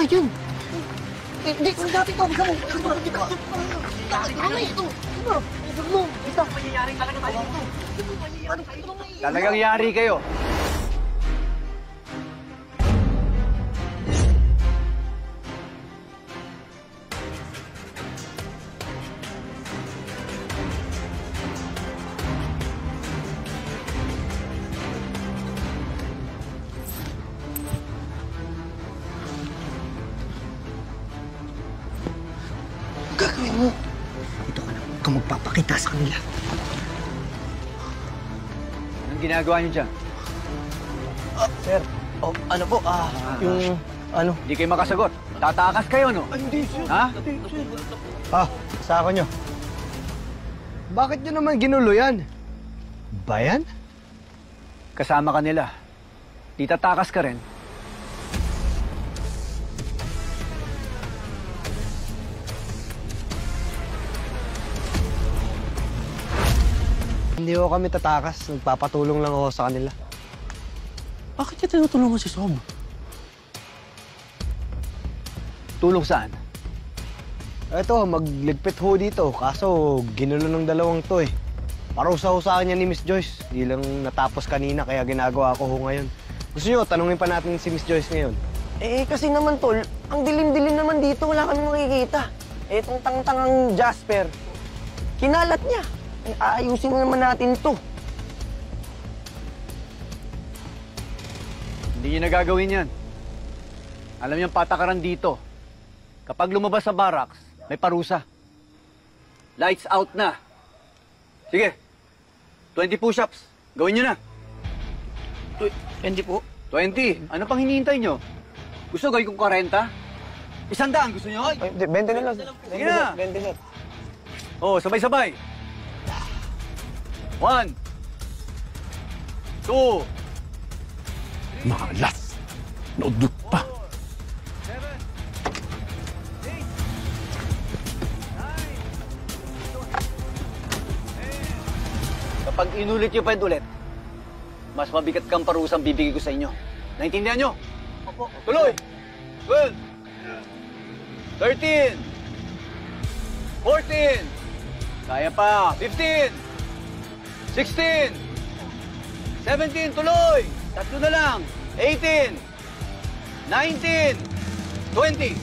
yun. Hindi, kung dati ito, bisa mo. Ito. Ito. Mangyayari talaga tayo dito. Talagang yari kayo. Gagawin mo. Ito ka na, huwag kang magpapakita sa kanila. Anong ginagawa niyo dyan? Sir, ano po, yung, ano? Hindi kayo makasagot. Tatakas kayo, no? Hindi, sir. Ha? Hindi, sir. Sa ako nyo. Bakit nyo naman ginulo yan? Bayan? Kasama ka nila. Di tatakas ka rin. Hindi ko kami tatakas. Nagpapatulong lang ako sa kanila. Bakit niya tinutulungan si Sob? Tulong saan? Eto, magligpit ho dito. Kaso, ginulo ng dalawang to eh. Parusa-husahan niya ni Miss Joyce. Di lang natapos kanina, kaya ginagawa ko ho ngayon. Gusto nyo, tanungin pa natin si Miss Joyce ngayon. Eh, kasi naman, Tol, ang dilim-dilim naman dito. Wala kami makikita. Eh, itong tang-tangang Jasper, kinalat niya. Eh, aayusin naman natin to. Hindi niyo nagagawin yan. Alam niyo ang patakaran dito. Kapag lumabas sa barracks, may parusa. Lights out na. Sige, 20 push-ups. Gawin niyo na. 20 po. 20. Ano pang hinihintay niyo? Gusto gawin kong 40? 100 gusto niyo? 20 na lang. Sige na. 20 na. Oh, sabay-sabay. 1, 2, Malas! Naudot pa! Kapag inulit niyo pa ulit, mas mabigat kang parusang bibigay ko sa inyo. Naintindihan niyo? Opo. Tuloy! 12, 13, 14, kaya pa, 15, 16, 17, tuloy! Tatlo na lang, 18, 19, 20.